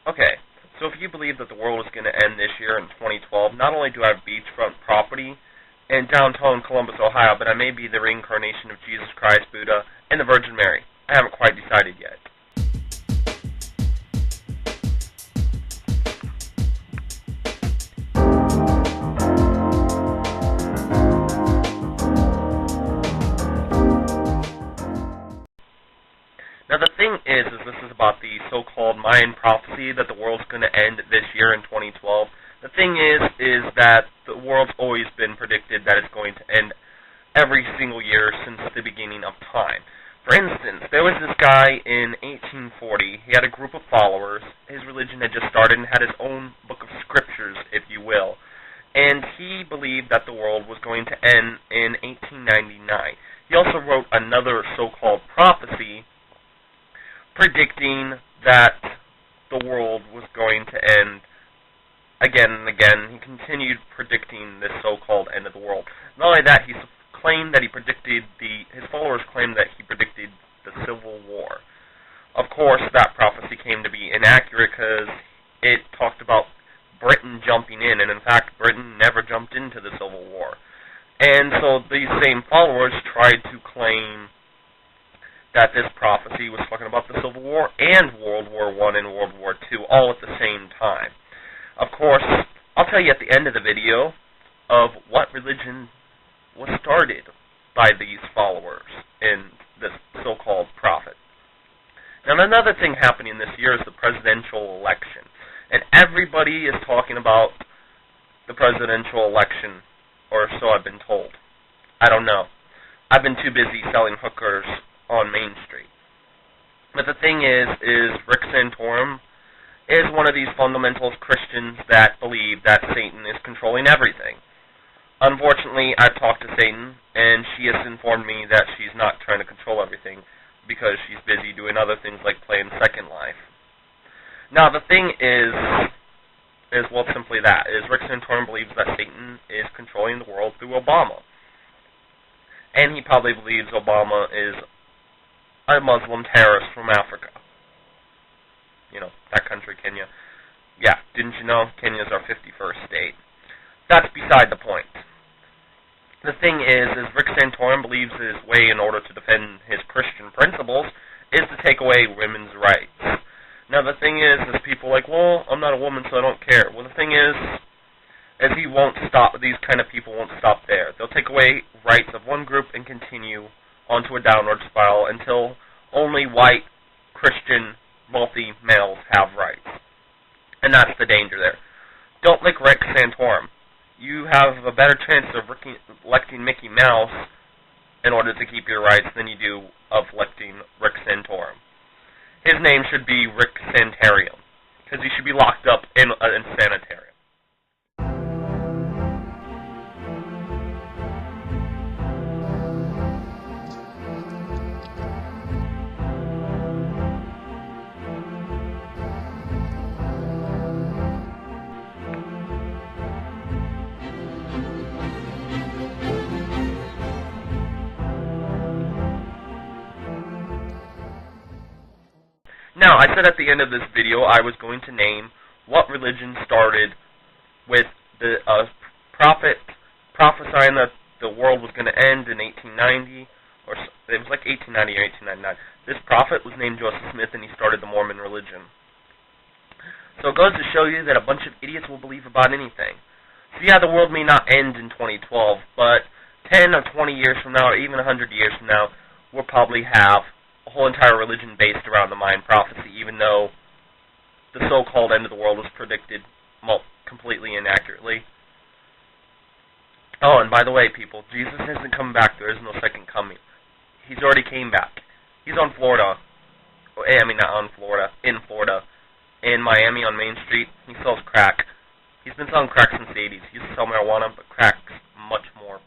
Okay, so if you believe that the world is going to end this year in 2012, not only do I have beachfront property in downtown Columbus, Ohio, but I may be the reincarnation of Jesus Christ, Buddha, and the Virgin Mary. I haven't quite decided yet. Now the thing is this is about the so-called Mayan prophecy that the world's going to end this year in 2012. The thing is that the world's always been predicted that it's going to end every single year since the beginning of time. For instance, there was this guy in 1840. He had a group of followers. His religion had just started and had his own book of scriptures, if you will. And he believed that the world was going to end in 1899. He also wrote another so-called prophecy predicting that the world was going to end again and again. He continued predicting this so-called end of the world. Not only that, he claimed that his followers claimed that he predicted the Civil War. Of course, that prophecy came to be inaccurate because it talked about Britain jumping in, and in fact, Britain never jumped into the Civil War. And so these same followers tried to claim that this prophecy was talking about the Civil War and World War I and World War II all at the same time. Of course, I'll tell you at the end of the video of what religion was started by these followers in this so-called prophet. Now, another thing happening this year is the presidential election. And everybody is talking about the presidential election, or so I've been told. I don't know. I've been too busy selling hookers on Main Street. But the thing is Rick Santorum is one of these fundamentalist Christians that believe that Satan is controlling everything. Unfortunately, I've talked to Satan, and she has informed me that she's not trying to control everything because she's busy doing other things like playing Second Life. Now, the thing is well, simply that, is Rick Santorum believes that Satan is controlling the world through Obama. And he probably believes Obama is a Muslim terrorist from Africa. You know, that country, Kenya. Yeah, didn't you know? Kenya's our 51st state. That's beside the point. The thing is Rick Santorum believes his way in order to defend his Christian principles is to take away women's rights. Now the thing is people are like, well, I'm not a woman, so I don't care. Well, the thing is he won't stop. These kind of people won't stop there. They'll take away rights of one group and continue onto a downward spiral until only white, Christian, wealthy males have rights. And that's the danger there. Don't like Rick Santorum. You have a better chance of electing Mickey Mouse in order to keep your rights than you do of electing Rick Santorum. His name should be Rick Sanitarium, because he should be locked up in a sanitarium. Now, I said at the end of this video I was going to name what religion started with the prophet prophesying that the world was going to end in 1890, or it was like 1890 or 1899. This prophet was named Joseph Smith, and he started the Mormon religion. So it goes to show you that a bunch of idiots will believe about anything. So yeah, the world may not end in 2012, but 10 or 20 years from now, or even 100 years from now, we'll probably have a whole entire religion based around the Mayan prophecy, even though the so-called end of the world was predicted completely inaccurately. Oh, and by the way, people, Jesus isn't coming back. There is no second coming. He's already came back. He's on Florida. I mean, not on Florida. In Florida. In Miami on Main Street. He sells crack. He's been selling crack since the 80s. He used to sell marijuana, but crack's much more